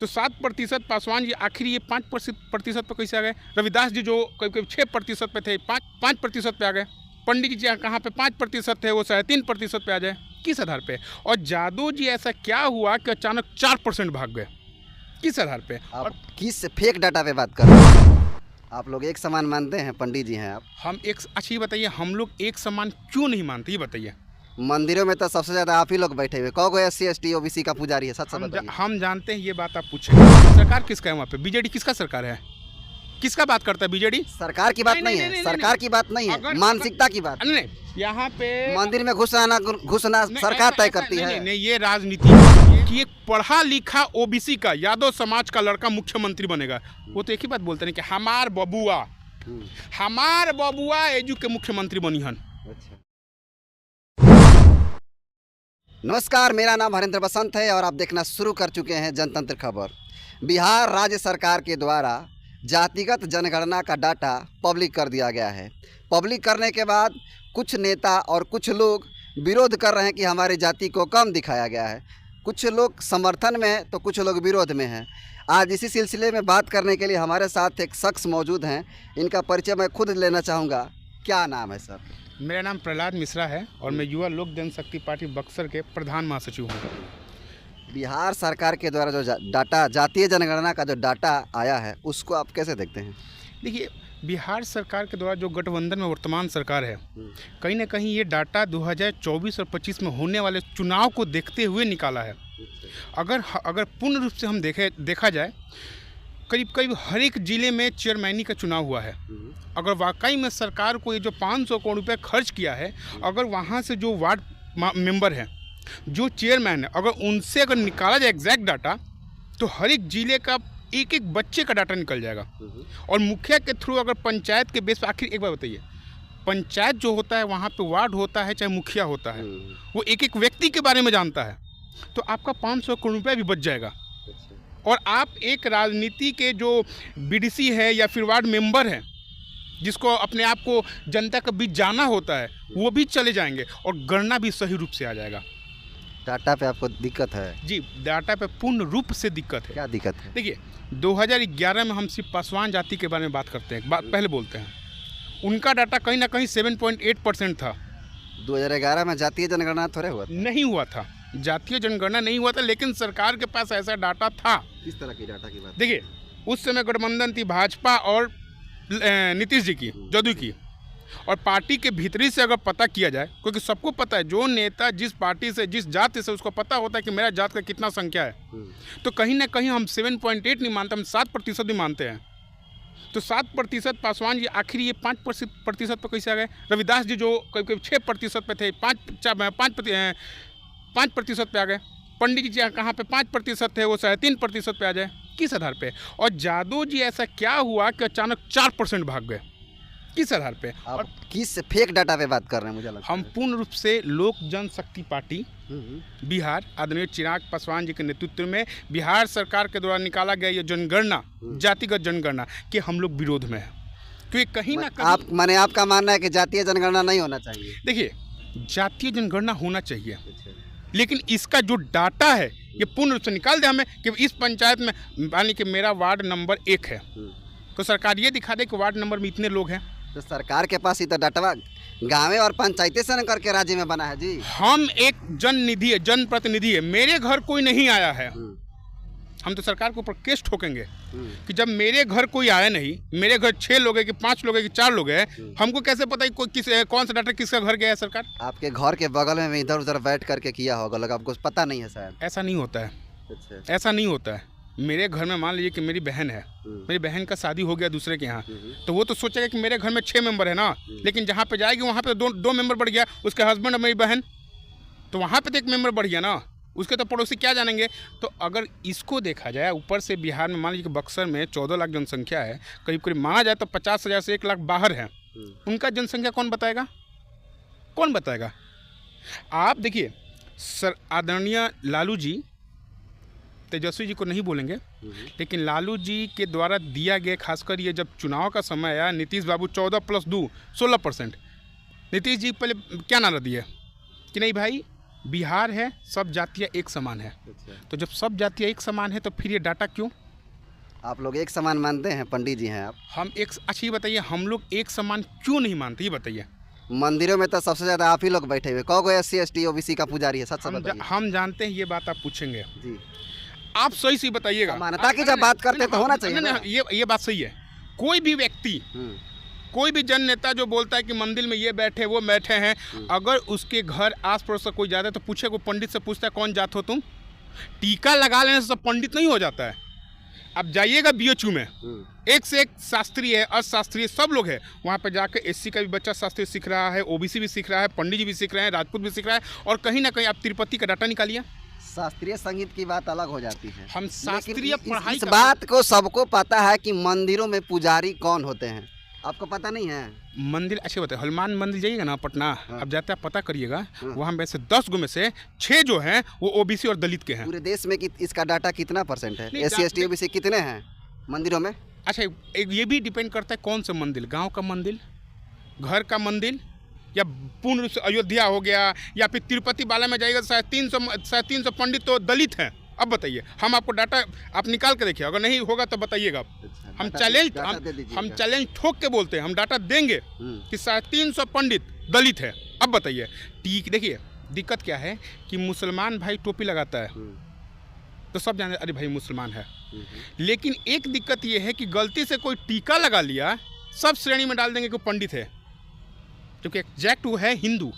तो 7% पासवान जी आखिर ये 5% पर कैसे आ गए? रविदास जी जो करीब करीब 6% पे थे 5% पे आ गए। पंडित जी कहाँ पे 5% थे वो 3.5% पे आ जाए, किस आधार पे? और जादव जी ऐसा क्या हुआ कि अचानक 4% भाग गए, किस आधार पे? आप और किस फेक डाटा पे बात कर रहे हैं? आप लोग एक समान मानते हैं, पंडित जी हैं आप। हम एक अच्छा ये बताइए, हम लोग एक समान क्यों नहीं मानते, ये बताइए। मंदिरों में तो सबसे ज्यादा आप ही लोग बैठे हुए, कौ SC ST OBC का पुजारी है, सच बताइए। हम जानते हैं, ये बात आप पूछेंगे। सरकार किसका है वहाँ पे? बीजेडी किसका सरकार है? किसका बात करता है बीजेडी? सरकार की बात नहीं है, सरकार की बात नहीं है, मानसिकता की बात। नहीं, यहाँ पे मंदिर में घुसना सरकार तय करती है। नहीं, ये राजनीति है कि एक पढ़ा लिखा ओबीसी का यादव समाज का लड़का मुख्यमंत्री बनेगा। वो तो एक ही बात बोलते हैं कि हमार बबुआ एजू के मुख्यमंत्री बनी हन। नमस्कार, मेरा नाम हरेंद्र बसंत है और आप देखना शुरू कर चुके हैं जनतंत्र खबर। बिहार राज्य सरकार के द्वारा जातिगत जनगणना का डाटा पब्लिक कर दिया गया है। पब्लिक करने के बाद कुछ नेता और कुछ लोग विरोध कर रहे हैं कि हमारी जाति को कम दिखाया गया है। कुछ लोग समर्थन में हैं तो कुछ लोग विरोध में हैं। आज इसी सिलसिले में बात करने के लिए हमारे साथ एक शख्स मौजूद हैं। इनका परिचय मैं खुद लेना चाहूँगा। क्या नाम है सर? मेरा नाम प्रहलाद मिश्रा है और मैं युवा लोक जनशक्ति पार्टी बक्सर के प्रधान महासचिव हूँ। बिहार सरकार के द्वारा जो डाटा, जातीय जनगणना का जो डाटा आया है, उसको आप कैसे देखते हैं? देखिए, बिहार सरकार के द्वारा जो गठबंधन में वर्तमान सरकार है, कहीं ना कहीं ये डाटा 2024 और 25 में होने वाले चुनाव को देखते हुए निकाला है। अगर पूर्ण रूप से हम देखा जाए, करीब करीब हर एक ज़िले में चेयरमैनी का चुनाव हुआ है। अगर वाकई में सरकार को ये जो 500 करोड़ रुपये खर्च किया है, अगर वहाँ से जो वार्ड मेंबर हैं, जो चेयरमैन है, अगर उनसे अगर निकाला जाए एग्जैक्ट डाटा, तो हर एक ज़िले का एक एक बच्चे का डाटा निकल जाएगा। और मुखिया के थ्रू अगर पंचायत के बेस पर, आखिर एक बार बताइए, पंचायत जो होता है वहाँ पे वार्ड होता है चाहे मुखिया होता है, वो एक एक व्यक्ति के बारे में जानता है, तो आपका 500 करोड़ रुपया भी बच जाएगा। और आप एक राजनीति के जो बीडीसी है या फिर वार्ड मेंबर हैं, जिसको अपने आप को जनता के बीच जाना होता है, वो भी चले जाएंगे और गणना भी सही रूप से आ जाएगा। डाटा पे आपको दिक्कत है? जी, डाटा पे पूर्ण रूप से दिक्कत है। क्या दिक्कत है? देखिए, 2011 में हम सिर्फ पासवान जाति के बारे में बात करते हैं, पहले बोलते हैं। उनका डाटा कहीं ना कहीं 7.8% था। 2011 में जातीय जनगणना थोड़े हुआ था? नहीं हुआ था, जातीय जनगणना नहीं हुआ था, लेकिन सरकार के पास ऐसा डाटा था। किस तरह की डाटा की बात? देखिए, उस समय गठबंधन थी भाजपा और नीतीश जी की, जदयू की, और पार्टी के भीतरी से अगर पता किया जाए, क्योंकि सबको पता है जो नेता जिस पार्टी से, जिस जाति से, उसको पता होता है कि मेरा जात का कितना संख्या है, तो कहीं ना कहीं हम 7.8 नहीं मानते, हम 7% भी मानते हैं। तो 7% पासवान जी आखिर ये 5% पर कैसे आ गए? रविदास जी जो करीब करीब 6% पे थे 5% पे आ गए। पंडित जी कहाँ पे 5% थे वो 3.5% पे आ जाए, किस आधार पे? और जादव जी ऐसा क्या हुआ कि अचानक 4% भाग गए, किस आधार पे? और किस फेक डाटा पे बात कर रहे हैं? मुझे लगता हम पूर्ण रूप से लोक जनशक्ति पार्टी बिहार आदरणीय चिराग पासवान जी के नेतृत्व में बिहार सरकार के द्वारा निकाला गया ये जनगणना, जातिगत जनगणना के हम लोग विरोध में है। क्योंकि कहीं ना कहीं आपका मानना है कि जातीय जनगणना नहीं होना चाहिए? देखिए, जातीय जनगणना होना चाहिए, लेकिन इसका जो डाटा है ये पूर्ण रूप से निकाल दे हमें कि इस पंचायत में, मानिए कि मेरा वार्ड नंबर 1 है, तो सरकार ये दिखा दे कि वार्ड नंबर में इतने लोग हैं। तो सरकार के पास ही तो डाटा गाँव और पंचायतें से करके राज्य में बना है जी। हम एक जननिधि है, जनप्रतिनिधि है, मेरे घर कोई नहीं आया है, हम तो सरकार के ऊपर केस ठोकेंगे कि जब मेरे घर कोई आया नहीं, मेरे घर 6 लोग हैं कि 5 लोग हैं कि 4 लोग हैं, हमको कैसे पता है कोई कौन सा डाटा किसका घर गया है? सरकार आपके घर के बगल में इधर उधर बैठ करके किया होगा, लोग आपको पता नहीं है शायद। ऐसा नहीं होता है। अच्छा। ऐसा नहीं होता है। मेरे घर में मान लीजिए कि मेरी बहन है, मेरी बहन का शादी हो गया दूसरे के यहाँ, तो वो तो सोचेगा कि मेरे घर में 6 मेंबर है ना, लेकिन जहाँ पे जाएगी वहाँ पे दो मेंबर बढ़ गया, उसके हस्बैंड और मेरी बहन, तो वहाँ पे तो 1 मेंबर बढ़ गया ना, उसके तो पड़ोसी क्या जानेंगे? तो अगर इसको देखा जाए ऊपर से, बिहार में मान लीजिए कि बक्सर में 14 लाख जनसंख्या है, करीब करीब माना जाए तो 50,000 से 1 लाख बाहर है, उनका जनसंख्या कौन बताएगा? कौन बताएगा? आप देखिए, सर आदरणीय लालू जी, तेजस्वी जी को नहीं बोलेंगे, लेकिन लालू जी के द्वारा दिया गया, खासकर ये जब चुनाव का समय आया, नीतीश बाबू 14 + 2 16%। नीतीश जी पहले क्या नारा दिए कि नहीं भाई, बिहार है, सब जातियाँ एक समान है। तो जब सब जातियाँ एक समान है तो फिर ये डाटा क्यों? आप लोग एक समान मानते हैं, पंडित जी हैं आप। हम एक, अच्छा ये बताइए, हम लोग एक समान क्यों नहीं मानते, ये बताइए। मंदिरों में तो सबसे ज़्यादा आप ही लोग बैठे हुए, कौन SC ST OBC का पुजारी है, सच से बताइए। हम जानते हैं, ये बात आप पूछेंगे, जी आप सही से बताइएगा। समानता की जब बात करते हैं तो होना चाहिए ना। ये बात सही है। कोई भी व्यक्ति, कोई भी जन नेता जो बोलता है कि मंदिर में ये बैठे वो बैठे हैं, अगर उसके घर आस पड़ोस से कोई जाता है तो पूछे, कोई पंडित से पूछता है कौन जात हो तुम? टीका लगा लेने से सब पंडित नहीं हो जाता है। अब जाइएगा BHU में, एक से एक शास्त्री है, अर्थशास्त्री सब लोग हैं। वहाँ पे जाकर SC का भी बच्चा शास्त्री सीख रहा है, OBC भी सीख रहा है, पंडित जी भी सीख रहे हैं, राजपूत भी सीख रहा है। और कहीं ना कहीं आप तिरुपति का डाटा निकालिए। शास्त्रीय संगीत की बात अलग हो जाती है। हम शास्त्रीय पढ़ाई इस बात को सबको पता है कि मंदिरों में पुजारी कौन होते हैं, आपको पता नहीं है? मंदिर अच्छे होते हैं। हनुमान मंदिर जाइएगा ना पटना, अब जाते आप पता करिएगा, वहाँ में से 10 गो में से 6 जो हैं वो OBC और दलित के हैं। पूरे देश में इसका डाटा कितना % है? SC ST OBC कितने हैं मंदिरों में? अच्छा, ये भी डिपेंड करता है कौन सा मंदिर, गांव का मंदिर, घर का मंदिर, या पूर्ण रूप से अयोध्या हो गया, या फिर तिरुपति बाला में जाएगा 350 पंडित तो दलित हैं। अब बताइए, हम आपको डाटा आप निकाल के देखिए, अगर नहीं होगा तो बताइएगा। हम चैलेंज ठोक के बोलते हैं, हम डाटा देंगे कि 350 पंडित दलित है। अब बताइए, ठीक देखिए दिक्कत क्या है कि मुसलमान भाई टोपी लगाता है तो सब जानते अरे भाई मुसलमान है, लेकिन एक दिक्कत ये है कि गलती से कोई टीका लगा लिया, सब श्रेणी में डाल देंगे कि पंडित है, क्योंकि एग्जैक्ट वो है हिंदू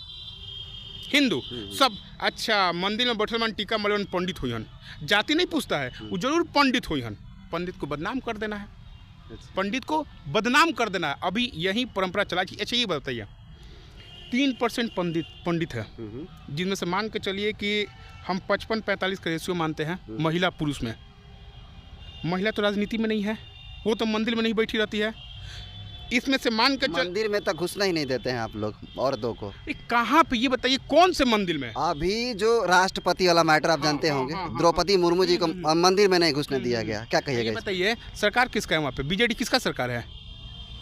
सब। अच्छा, मंदिर में बैठल मन टीका मले पंडित हुई हन, जाति नहीं पूछता है, वो जरूर पंडित हुई हन। पंडित को बदनाम कर देना है, पंडित को बदनाम कर देना है। अभी यही परंपरा चला कि अच्छा ये बताइए, 3% पंडित है, जिनमें से मान के चलिए कि हम 55-45 का रेशियो मानते हैं महिला पुरुष में। महिला तो राजनीति में नहीं है, वो तो मंदिर में नहीं बैठी रहती है। इसमें से मान के मंदिर में तो घुसना ही नहीं देते हैं आप लोग औरतों को। कहाँ पे, ये बताइए कौन से मंदिर में? अभी जो राष्ट्रपति वाला मैटर आप जानते होंगे, द्रौपदी मुर्मू जी को मंदिर में नहीं घुसने दिया गया, क्या कहिएगा? ये बताइए, सरकार किसका है वहाँ पे? BJD किसका सरकार है?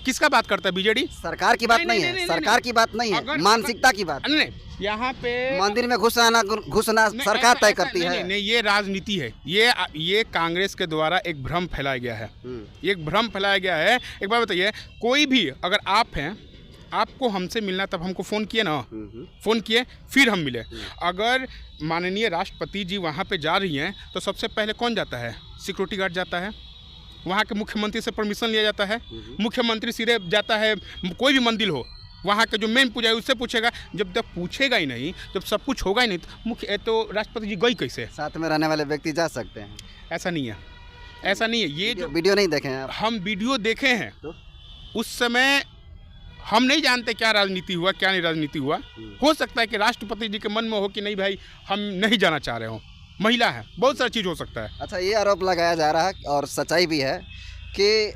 किसका बात करता है BJD? सरकार की बात नहीं है, सरकार की बात नहीं है, मानसिकता की बात। नहीं, यहाँ पे मंदिर में घुसना सरकार तय करती है। नहीं, ये राजनीति है। ये कांग्रेस के द्वारा एक भ्रम फैलाया गया है, एक भ्रम फैलाया गया है। एक बार बताइए, कोई भी अगर आप हैं, आपको हमसे मिलना, तब हमको फ़ोन किए ना, फ़ोन किए फिर हम मिले। अगर माननीय राष्ट्रपति जी वहाँ पे जा रही हैं तो सबसे पहले कौन जाता है? सिक्योरिटी गार्ड जाता है, वहाँ के मुख्यमंत्री से परमिशन लिया जाता है, मुख्यमंत्री सीधे जाता है, कोई भी मंदिर हो, वहाँ के जो मेन पुजारी उससे पूछेगा। जब तक पूछेगा ही नहीं, जब सब कुछ होगा ही नहीं, तो तो राष्ट्रपति जी गई कैसे? साथ में रहने वाले व्यक्ति जा सकते हैं? ऐसा नहीं है, ऐसा नहीं है। ये जो वीडियो नहीं देखे हैं आप? हम वीडियो देखे हैं तो? उस समय हम नहीं जानते क्या राजनीति हुआ, क्या नहीं राजनीति हुआ। हो सकता है कि राष्ट्रपति जी के मन में हो कि नहीं भाई हम नहीं जाना चाह रहे हो, महिला है, बहुत सारी चीज़ हो सकता है। अच्छा, ये आरोप लगाया जा रहा है और सच्चाई भी है कि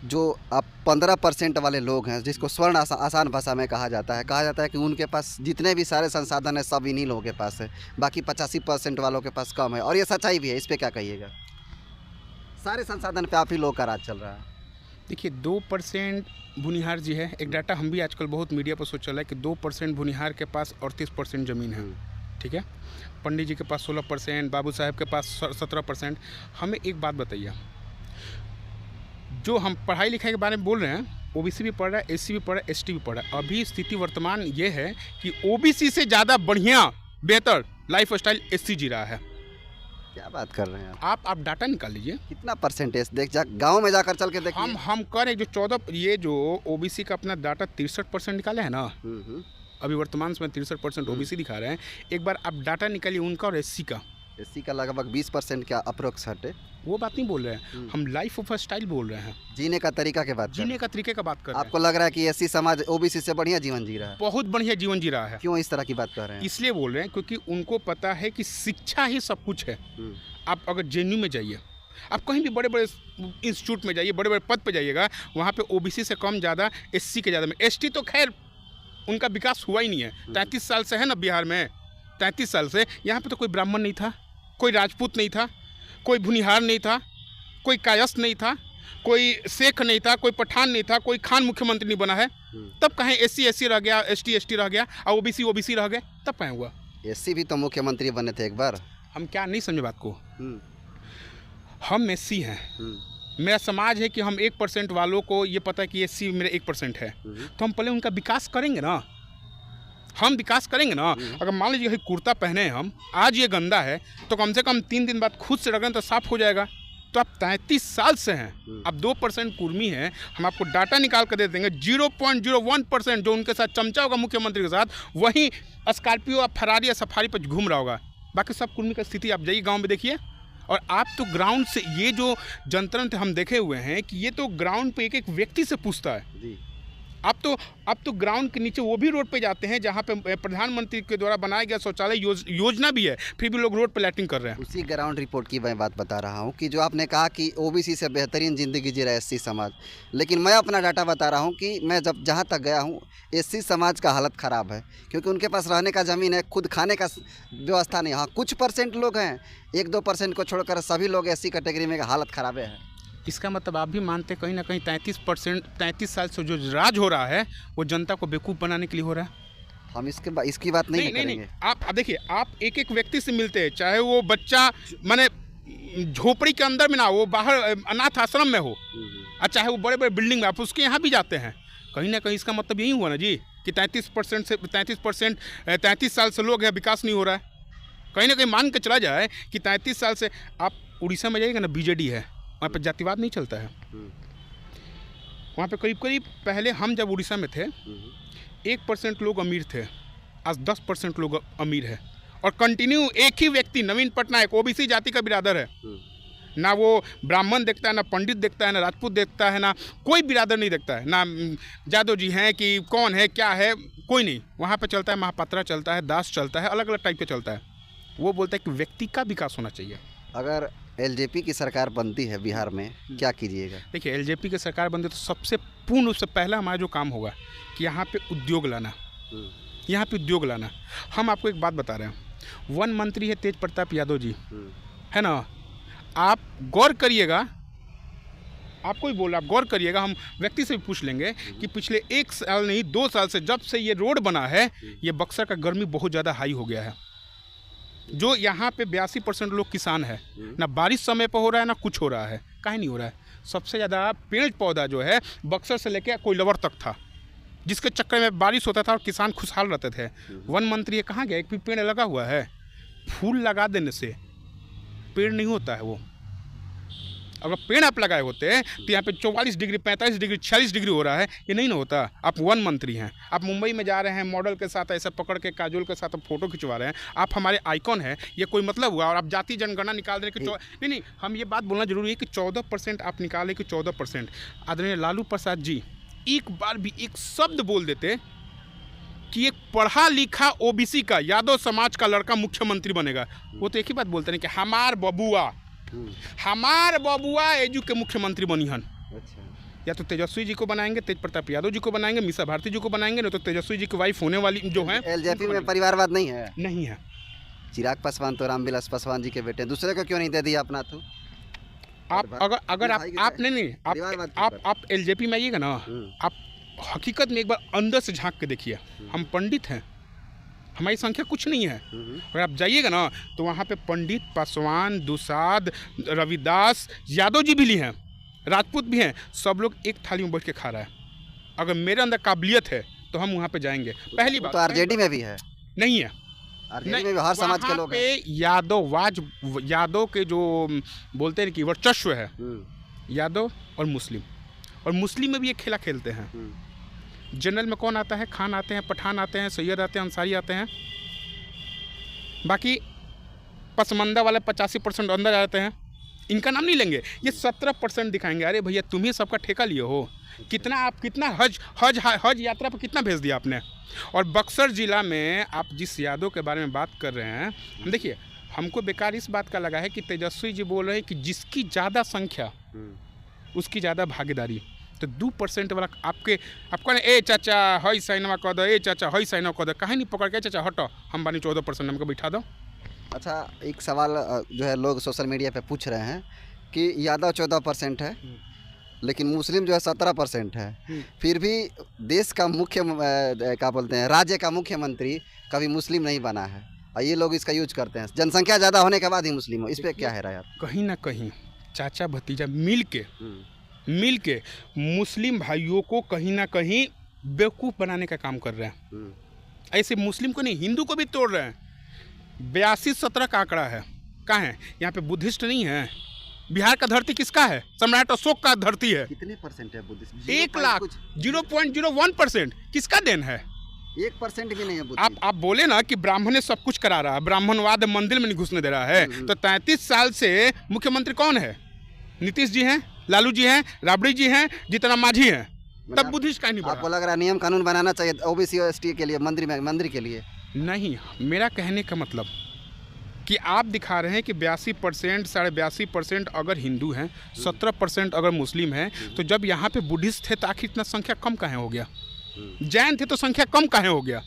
जो आप 15% वाले लोग हैं, जिसको स्वर्ण आसान भाषा में कहा जाता है कि उनके पास जितने भी सारे संसाधन हैं सब इन्हीं लोगों के पास है, बाकी 85% वालों के पास कम है। और ये सच्चाई भी है, इस पे क्या कहिएगा? सारे संसाधन पे आप ही लोग का राज चल रहा है। देखिए, 2% भुनिहार जी है। एक डाटा हम भी आजकल बहुत मीडिया पर सोच रहा है कि 2% भुनिहार के पास 38% ज़मीन है, ठीक है। पंडित जी के पास 16%, बाबू साहब के पास 17%। हमें एक बात बताइए, जो हम पढ़ाई लिखाई के बारे में बोल रहे हैं, OBC भी पढ़ रहा है, SC भी पढ़ रहा है, ST भी पढ़ रहा है। अभी स्थिति वर्तमान ये है कि OBC से ज़्यादा बढ़िया बेहतर लाइफ स्टाइल SC जी रहा है। क्या बात कर रहे हैं आप डाटा निकाल लीजिए, कितना परसेंटेज गांव में जाकर चल के देखिए। हम कर रहे जो 14, ये जो OBC का अपना डाटा 63% निकाले है ना, अभी वर्तमान में 63% OBC दिखा रहे हैं। एक बार आप डाटा निकालिए उनका और SC का लगभग 20% का अप्रोक्स हटे। वो बात नहीं बोल रहे हैं हम, लाइफ ऑफ स्टाइल बोल रहे हैं, जीने का तरीका के बात, जीने का तरीके का बात कर रहे हैं। आपको लग रहा है कि SC समाज OBC से बढ़िया जीवन जी रहा है? बहुत बढ़िया जीवन जी रहा है। क्यों इस तरह की बात कर रहे हैं? इसलिए बोल रहे हैं क्योंकि उनको पता है कि शिक्षा ही सब कुछ है। आप अगर JNU में जाइए, आप कहीं भी बड़े बड़े इंस्टीट्यूट में जाइए, बड़े बड़े पद पे जाइएगा, वहाँ पे OBC से कम ज़्यादा, SC के ज़्यादा में। ST तो खैर उनका विकास हुआ ही नहीं है। 33 साल से है ना बिहार में, 33 साल से यहाँ पे तो कोई ब्राह्मण नहीं था, कोई राजपूत नहीं था, कोई भुनिहार नहीं था, कोई कायस्थ नहीं था, कोई शेख नहीं था, कोई पठान नहीं था, कोई खान मुख्यमंत्री नहीं बना है। तब कहीं SC SC रह गया, ST ST रह गया और OBC OBC रह गए। तब पाए हुआ। एससी भी तो मुख्यमंत्री बने थे एक बार। हम क्या नहीं समझे बात को, हम्म, हम एससी हैं, मेरा समाज है कि हम 1% वालों को ये पता है कि एससी मेरा 1% है, तो हम पहले उनका विकास करेंगे ना, हम विकास करेंगे ना। अगर मान लीजिए कि कुर्ता पहने हैं हम, आज ये गंदा है तो कम से कम 3 दिन बाद खुद से रगड़ें तो साफ हो जाएगा। तो आप 33 साल से हैं, अब 2% कुर्मी हैं, हम आपको डाटा निकाल कर दे देंगे 0.01% जो उनके साथ चमचा होगा मुख्यमंत्री के साथ, वहीं स्कॉर्पियो या फरारी या सफारी पर घूम रहा होगा। बाकी सब कुर्मी की स्थिति आप जाइए गाँव में देखिए। और आप तो ग्राउंड से ये जो जनतंत्र हम देखे हुए हैं कि ये तो ग्राउंड पे एक एक व्यक्ति से पूछता है जी। अब तो ग्राउंड के नीचे वो भी रोड पे जाते हैं जहाँ पे प्रधानमंत्री के द्वारा बनाया गया शौचालय योजना भी है, फिर भी लोग रोड पे लैट्रिन कर रहे हैं। उसी ग्राउंड रिपोर्ट की मैं बात बता रहा हूँ कि जो आपने कहा कि ओबीसी से बेहतरीन ज़िंदगी जी रहा है एससी समाज, लेकिन मैं अपना डाटा बता रहा हूँ कि मैं जब जहाँ तक गया हूँ एससी समाज का हालत ख़राब है, क्योंकि उनके पास रहने का ज़मीन है, खुद खाने का व्यवस्था नहीं। हाँ, कुछ % लोग हैं, 1-2% को छोड़कर सभी लोग एससी कैटेगरी में हालत ख़राब है। इसका मतलब आप भी मानते कहीं ना कहीं 33 साल से जो राज हो रहा है वो जनता को बेवकूफ़ बनाने के लिए हो रहा है। हम इसकी बात नहीं करेंगे। आप देखिए, आप एक एक व्यक्ति से मिलते हैं, चाहे वो बच्चा माने झोपड़ी के अंदर में ना हो, बाहर अनाथ आश्रम में हो, और चाहे वो बड़े बड़े बिल्डिंग में, आप उसके यहाँ भी जाते हैं। कहीं ना कहीं इसका मतलब यही हुआ ना जी कि 33 साल से लोग हैं, विकास नहीं हो रहा है। कहीं ना कहीं मान के चला जाए कि 33 साल से आप उड़ीसा में जाइएगा ना, बीजेडी है, वहाँ पे जातिवाद नहीं चलता है। वहाँ पे करीब करीब पहले हम जब उड़ीसा में थे 1% लोग अमीर थे, आज 10% लोग अमीर है। और कंटिन्यू एक ही व्यक्ति नवीन पटनायक ओबीसी जाति का बिरादर है, ना वो ब्राह्मण देखता है, ना पंडित देखता है, ना राजपूत देखता है, ना कोई बिरादर नहीं देखता है, ना यादव जी हैं कि कौन है क्या है, कोई नहीं। वहाँ पे चलता है महापात्रा चलता है, दास चलता है, अलग अलग टाइप का चलता है। वो बोलता है कि व्यक्ति का विकास होना चाहिए। अगर एलजेपी की सरकार बनती है बिहार में, क्या कीजिएगा? देखिए, एलजेपी की सरकार बनती है तो सबसे पूर्ण रूप से पहला हमारा जो काम होगा कि यहाँ पे उद्योग लाना, यहाँ पे उद्योग लाना। हम आपको एक बात बता रहे हैं, वन मंत्री है तेज प्रताप यादव जी, है ना, आप गौर करिएगा, आपको ही बोला, आप गौर करिएगा, हम व्यक्ति से भी पूछ लेंगे कि पिछले 1 साल नहीं 2 साल से जब से ये रोड बना है, ये बक्सर का गर्मी बहुत ज़्यादा हाई हो गया है। जो यहाँ पे 82% लोग किसान है, ना बारिश समय पर हो रहा है ना कुछ हो रहा है। काहे नहीं हो रहा है? सबसे ज़्यादा पेड़ पौधा जो है बक्सर से लेकर कोइलवर तक था, जिसके चक्कर में बारिश होता था और किसान खुशहाल रहते थे। वन मंत्री कहाँ गया? एक भी पेड़ लगा हुआ है? फूल लगा देने से पेड़ नहीं होता है। वो अगर पेड़ आप लगाए होते तो यहाँ पे 44 डिग्री 45 डिग्री 46 डिग्री हो रहा है, ये नहीं ना होता। आप वन मंत्री हैं, आप मुंबई में जा रहे हैं मॉडल के साथ ऐसे पकड़ के काजोल के साथ फ़ोटो खिंचवा रहे हैं, आप हमारे आइकॉन हैं, ये कोई मतलब हुआ? और आप जाति जनगणना निकाल रहे हैं कि नहीं, हम ये बात बोलना जरूरी है कि 14% आप निकाले कि 14%। आदरणीय लालू प्रसाद जी एक बार भी एक शब्द बोल देते कि एक पढ़ा लिखा ओबीसी का यादव समाज का लड़का मुख्यमंत्री बनेगा, वो तो एक ही बात बोलते हैं कि हमार बबुआ एजू के मुख्यमंत्री बनी हन। अच्छा। या तो तेजस्वी जी को बनाएंगे, तेज प्रताप यादव जी को बनाएंगे, मीसा भारती जी को बनाएंगे, नहीं तो तेजस्वी जी की वाइफ होने वाली जो है। एलजेपी में परिवारवाद नहीं है? नहीं है। चिराग पासवान तो रामविलास पासवान जी के बेटे, दूसरे को क्यों नहीं दे दिया अपना? तो अगर आप नहीं आप एलजेपी में आइएगा ना, आप हकीकत में एक बार अंदर से झांक के देखिए। हम पंडित हैं, हमारी संख्या कुछ नहीं है। अगर आप जाइएगा ना तो वहाँ पे पंडित, पासवान, दुसाद, रविदास, यादव जी भी हैं, राजपूत भी हैं, सब लोग एक थाली में बैठ के खा रहा है। अगर मेरे अंदर काबिलियत है तो हम वहाँ पे जाएंगे। पहली बात तो आरजेडी में भी है? नहीं है, आरजेडी में भी हर समाज के लोग हैं। यादव के जो बोलते हैं कि वर्चस्व है, यादव और मुस्लिम में भी एक खेला खेलते हैं। जनरल में कौन आता है? खान आते हैं, पठान आते हैं, सैयद आते हैं, अंसारी आते हैं। बाकी पसमंदा वाले 85% अंदर आते हैं। इनका नाम नहीं लेंगे, ये 17% दिखाएंगे। अरे भैया तुम ही सबका ठेका लिए हो, कितना हज यात्रा पर कितना भेज दिया आपने। और बक्सर ज़िला में आप जिस यादव के बारे में बात कर रहे हैं, हम देखिए, हमको बेकार इस बात का लगा है कि तेजस्वी जी बोल रहे हैं कि जिसकी ज़्यादा संख्या उसकी ज़्यादा भागीदारी। तो 2% वाला आपको ना, ए चाचा हई साइनवा कर दो, ए चाचा हई साइनवा कर दो, कहीं नहीं पकड़ के चाचा हटो हम बानी 14% हमको बिठा दो। अच्छा, एक सवाल जो है लोग सोशल मीडिया पे पूछ रहे हैं कि यादव 14% है, लेकिन मुस्लिम जो है 17% है। फिर भी देश का क्या बोलते हैं, राज्य का मुख्यमंत्री कभी मुस्लिम नहीं बना है और ये लोग इसका यूज करते हैं, जनसंख्या ज़्यादा होने के बाद ही मुस्लिम हो। इस पर क्या है राय आप? कहीं ना कहीं चाचा भतीजा मिल के मुस्लिम भाइयों को कहीं ना कहीं बेवकूफ़ बनाने का काम कर रहे हैं। ऐसे मुस्लिम को नहीं, हिंदू को भी तोड़ रहे हैं। 82-17 का आंकड़ा है। कहाँ है? यहाँ पे बुद्धिस्ट नहीं है। बिहार का धरती किसका है? सम्राट अशोक का धरती है। कितने परसेंट है बुद्धिस्ट? 1 लाख 0.01%। किसका देन है? 1% भी नहीं है बुद्धिस्ट। आप बोले ना कि ब्राह्मण सब कुछ करा रहा है, ब्राह्मणवाद मंदिर में नहीं घुसने दे रहा है। तो 33 साल से मुख्यमंत्री कौन है? नीतीश जी हैं, लालू जी हैं, राबड़ी जी हैं, जितना माझी हैं। तब बुद्धिस्ट का नहीं बढ़ा। आपको लग रहा है नियम कानून बनाना चाहिए ओबीसी और एसटी के लिए, मंदिर के लिए? नहीं, मेरा कहने का मतलब कि आप दिखा रहे हैं कि 82%, 82.5% अगर हिंदू हैं, 17% अगर मुस्लिम हैं, तो जब यहाँ पे बुद्धिस्ट थे तो आखिर इतना संख्या कम काहे हो गया? जैन थे तो संख्या कम काहे हो गया?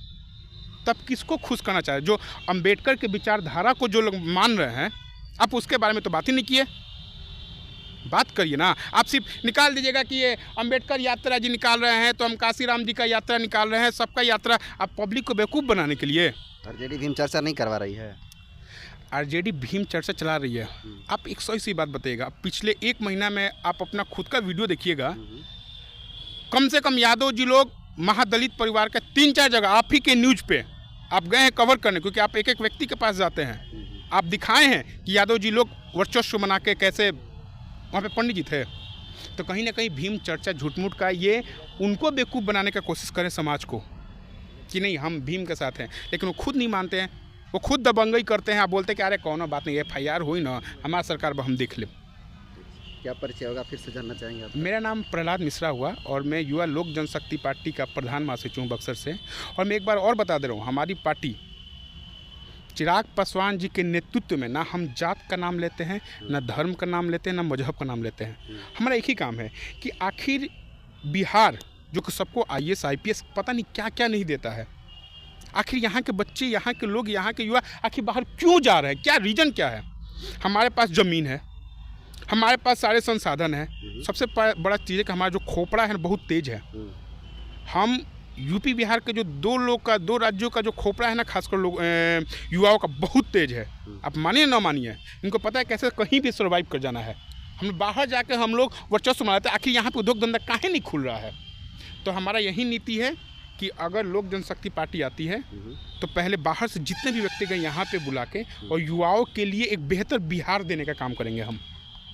तब किसको खुश करना चाहिए? जो अंबेडकर के विचारधारा को जो लोग मान रहे हैं, आप उसके बारे में तो बात ही नहीं किए। बात करिए ना। आप सिर्फ निकाल दीजिएगा कि ये अंबेडकर यात्रा जी निकाल रहे हैं तो हम काशीराम जी का यात्रा निकाल रहे हैं, सबका यात्रा। आप पब्लिक को बेवकूफ़ बनाने के लिए आरजेडी भीम चर्चा नहीं करवा रही है। आरजेडी भीम चर्चा चला रही है। आप एक सौ सी बात बताइएगा, पिछले 1 महीना में आप अपना खुद का वीडियो देखिएगा, कम से कम यादव जी लोग महादलित परिवार के 3-4 जगह आप ही के न्यूज पे आप गए हैं कवर करने, क्योंकि आप एक व्यक्ति के पास जाते हैं। आप दिखाए हैं कि यादव जी लोग वर्चस्व बना के कैसे वहाँ पे पंडित जी थे। तो कहीं ना कहीं भीम चर्चा झूठ-मूठ का ये उनको बेवकूफ़ बनाने का कोशिश करें समाज को कि नहीं हम भीम के साथ हैं, लेकिन वो खुद नहीं मानते हैं। वो खुद दबंगई करते हैं। आप बोलते हैं कि अरे कौनो बात नहीं, FIR हुई ना, हमारा सरकार पर हम देख ले। क्या परिचय होगा, फिर से जानना चाहेंगे आप? मेरा नाम प्रहलाद मिश्रा हुआ और मैं युवा लोक जनशक्ति पार्टी का प्रधान महासचिव हूँ बक्सर से। और मैं एक बार और बता दे रहा हूँ, हमारी पार्टी चिराग पासवान जी के नेतृत्व में ना हम जात का नाम लेते हैं, ना धर्म का नाम लेते हैं, ना मजहब का नाम लेते हैं। हमारा एक ही काम है कि आखिर बिहार जो कि सबको IAS IPS पता नहीं क्या क्या नहीं देता है, आखिर यहाँ के बच्चे, यहाँ के लोग, यहाँ के युवा आखिर बाहर क्यों जा रहे हैं? क्या रीज़न क्या है? हमारे पास ज़मीन है, हमारे पास सारे संसाधन हैं। सबसे बड़ा चीज़ है कि हमारा जो खोपड़ा है बहुत तेज है। हम यूपी बिहार के जो दो राज्यों का जो खोपड़ा है ना, खासकर लोग युवाओं का बहुत तेज है। आप मानिए ना मानिए, इनको पता है कैसे कहीं भी सर्वाइव कर जाना है। हम बाहर जाके हम लोग वर्चस्व बनाते हैं। आखिर यहाँ पे उद्योग धंधा काहे नहीं खुल रहा है? तो हमारा यही नीति है कि अगर लोक जनशक्ति पार्टी आती है तो पहले बाहर से जितने भी व्यक्ति गए यहाँ पे बुला के और युवाओं के लिए एक बेहतर बिहार देने का काम करेंगे हम।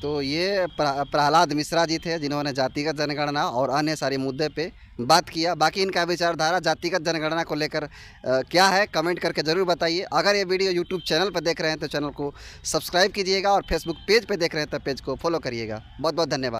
तो ये प्रहलाद मिश्रा जी थे जिन्होंने जातिगत जनगणना और अन्य सारे मुद्दे पे बात किया। बाकी इनका विचारधारा जातिगत जनगणना को लेकर क्या है, कमेंट करके ज़रूर बताइए। अगर ये वीडियो यूट्यूब चैनल पर देख रहे हैं तो चैनल को सब्सक्राइब कीजिएगा और फेसबुक पेज पे देख रहे हैं तो पेज को फॉलो करिएगा। बहुत बहुत धन्यवाद।